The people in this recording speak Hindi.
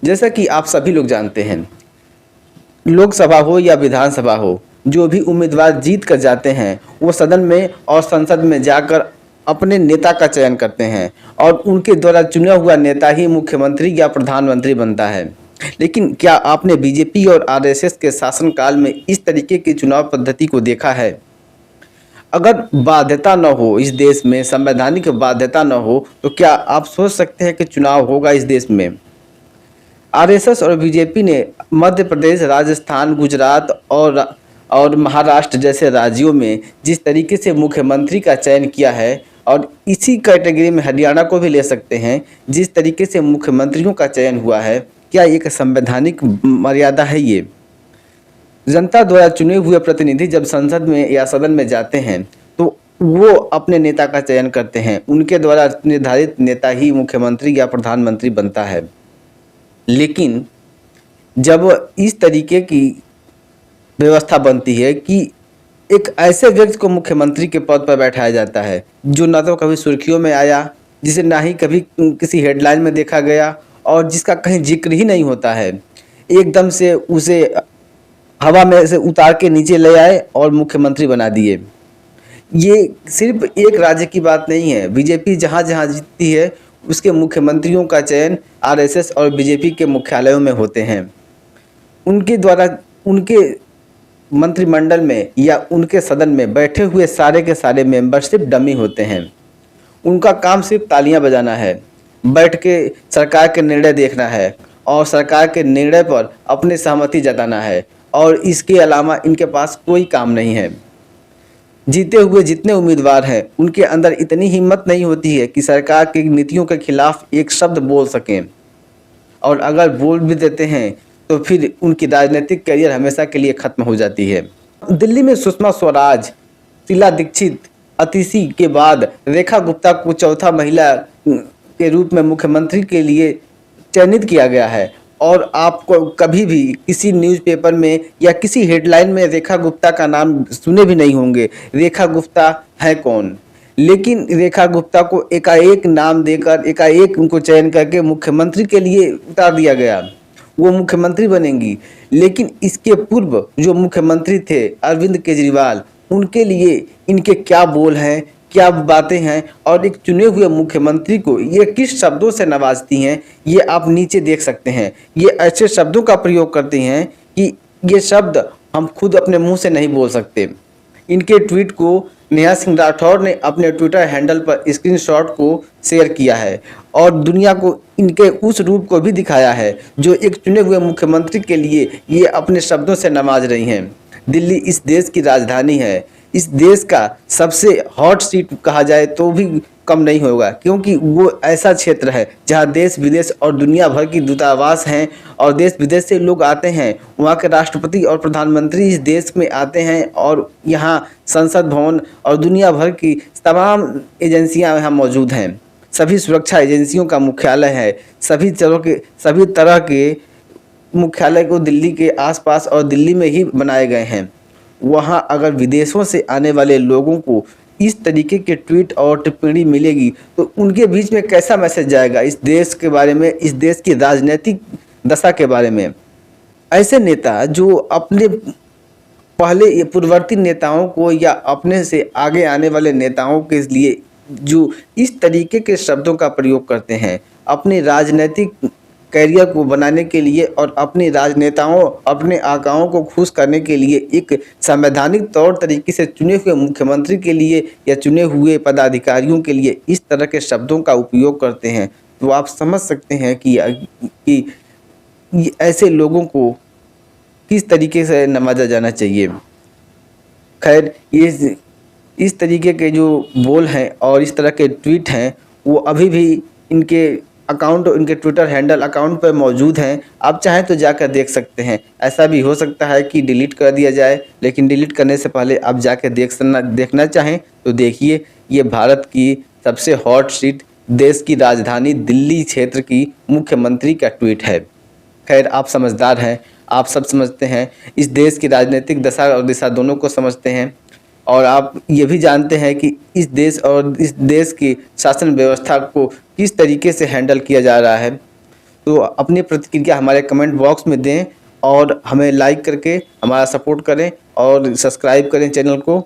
जैसा कि आप सभी लोग जानते हैं, लोकसभा हो या विधानसभा हो, जो भी उम्मीदवार जीत कर जाते हैं वो सदन में और संसद में जाकर अपने नेता का चयन करते हैं और उनके द्वारा चुना हुआ नेता ही मुख्यमंत्री या प्रधानमंत्री बनता है। लेकिन क्या आपने बीजेपी और आरएसएस के शासनकाल में इस तरीके की चुनाव पद्धति को देखा है? अगर बाध्यता न हो इस देश में, संवैधानिक बाध्यता न हो, तो क्या आप सोच सकते हैं कि चुनाव होगा इस देश में? आरएसएस और बीजेपी ने मध्य प्रदेश, राजस्थान, गुजरात और महाराष्ट्र जैसे राज्यों में जिस तरीके से मुख्यमंत्री का चयन किया है, और इसी कैटेगरी में हरियाणा को भी ले सकते हैं, जिस तरीके से मुख्यमंत्रियों का चयन हुआ है, क्या एक संवैधानिक मर्यादा है ये? जनता द्वारा चुने हुए प्रतिनिधि जब संसद में या सदन में जाते हैं तो वो अपने नेता का चयन करते हैं, उनके द्वारा निर्धारित नेता ही मुख्यमंत्री या प्रधानमंत्री बनता है। लेकिन जब इस तरीके की व्यवस्था बनती है कि एक ऐसे व्यक्ति को मुख्यमंत्री के पद पर बैठाया जाता है जो ना तो कभी सुर्खियों में आया, जिसे ना ही कभी किसी हेडलाइन में देखा गया, और जिसका कहीं जिक्र ही नहीं होता है, एकदम से उसे हवा में से उतार के नीचे ले आए और मुख्यमंत्री बना दिए। ये सिर्फ एक राज्य की बात नहीं है। बीजेपी जहाँ जहाँ जीतती है उसके मुख्यमंत्रियों का चयन आरएसएस और बीजेपी के मुख्यालयों में होते हैं। उनके द्वारा उनके मंत्रिमंडल में या उनके सदन में बैठे हुए सारे के सारे मेंबर सिर्फ डमी होते हैं। उनका काम सिर्फ तालियां बजाना है, बैठ के सरकार के निर्णय देखना है और सरकार के निर्णय पर अपनी सहमति जताना है, और इसके अलावा इनके पास कोई काम नहीं है। जीते हुए जितने उम्मीदवार हैं उनके अंदर इतनी हिम्मत नहीं होती है कि सरकार की नीतियों के खिलाफ एक शब्द बोल सकें, और अगर बोल भी देते हैं तो फिर उनकी राजनीतिक करियर हमेशा के लिए खत्म हो जाती है। दिल्ली में सुषमा स्वराज, शीला दीक्षित, अतिशी के बाद रेखा गुप्ता को चौथा महिला के रूप में मुख्यमंत्री के लिए चयनित किया गया है, और आपको कभी भी किसी न्यूज़पेपर में या किसी हेडलाइन में रेखा गुप्ता का नाम सुने भी नहीं होंगे। रेखा गुप्ता है कौन? लेकिन रेखा गुप्ता को एकाएक नाम देकर, एकाएक उनको चयन करके मुख्यमंत्री के लिए उतार दिया गया। वो मुख्यमंत्री बनेंगी। लेकिन इसके पूर्व जो मुख्यमंत्री थे अरविंद केजरीवाल, उनके लिए इनके क्या बोल हैं, क्या बातें हैं, और एक चुने हुए मुख्यमंत्री को ये किस शब्दों से नवाजती हैं, ये आप नीचे देख सकते हैं। ये ऐसे शब्दों का प्रयोग करती हैं कि ये शब्द हम खुद अपने मुंह से नहीं बोल सकते। इनके ट्वीट को नेहा सिंह राठौर ने अपने ट्विटर हैंडल पर स्क्रीनशॉट को शेयर किया है और दुनिया को इनके उस रूप को भी दिखाया है जो एक चुने हुए मुख्यमंत्री के लिए ये अपने शब्दों से नवाज रही हैं। दिल्ली इस देश की राजधानी है। इस देश का सबसे हॉट सीट कहा जाए तो भी कम नहीं होगा, क्योंकि वो ऐसा क्षेत्र है जहां देश विदेश और दुनिया भर की दूतावास हैं और देश विदेश से लोग आते हैं। वहां के राष्ट्रपति और प्रधानमंत्री इस देश में आते हैं और यहां संसद भवन और दुनिया भर की तमाम एजेंसियां यहाँ मौजूद हैं। सभी सुरक्षा एजेंसियों का मुख्यालय है। सभी तरह के मुख्यालय को दिल्ली के आसपास और दिल्ली में ही बनाए गए हैं। वहाँ अगर विदेशों से आने वाले लोगों को इस तरीके के ट्वीट और टिप्पणी मिलेगी तो उनके बीच में कैसा मैसेज जाएगा इस देश के बारे में, इस देश की राजनीतिक दशा के बारे में। ऐसे नेता जो अपने पहले ये पूर्ववर्ती नेताओं को या अपने से आगे आने वाले नेताओं के लिए जो इस तरीके के शब्दों का प्रयोग करते हैं अपनी राजनीतिक कैरियर को बनाने के लिए और अपने राजनेताओं, अपने आकाओं को खुश करने के लिए, एक संवैधानिक तौर तरीके से चुने हुए मुख्यमंत्री के लिए या चुने हुए पदाधिकारियों के लिए इस तरह के शब्दों का उपयोग करते हैं, तो आप समझ सकते हैं कि ऐसे लोगों को किस तरीके से नवाजा जाना चाहिए। खैर, ये इस तरीके के जो बोल हैं और इस तरह के ट्वीट हैं वो अभी भी इनके अकाउंट, इनके ट्विटर हैंडल अकाउंट पर मौजूद हैं। आप चाहें तो जाकर देख सकते हैं। ऐसा भी हो सकता है कि डिलीट कर दिया जाए, लेकिन डिलीट करने से पहले आप जाकर देखना चाहें तो देखिए। ये भारत की सबसे हॉट सीट, देश की राजधानी दिल्ली क्षेत्र की मुख्यमंत्री का ट्वीट है। खैर, आप समझदार हैं, आप सब समझते हैं, इस देश की राजनीतिक दशा और दिशा दोनों को समझते हैं, और आप ये भी जानते हैं कि इस देश और इस देश की शासन व्यवस्था को किस तरीके से हैंडल किया जा रहा है। तो अपनी प्रतिक्रिया हमारे कमेंट बॉक्स में दें और हमें लाइक करके हमारा सपोर्ट करें और सब्सक्राइब करें चैनल को।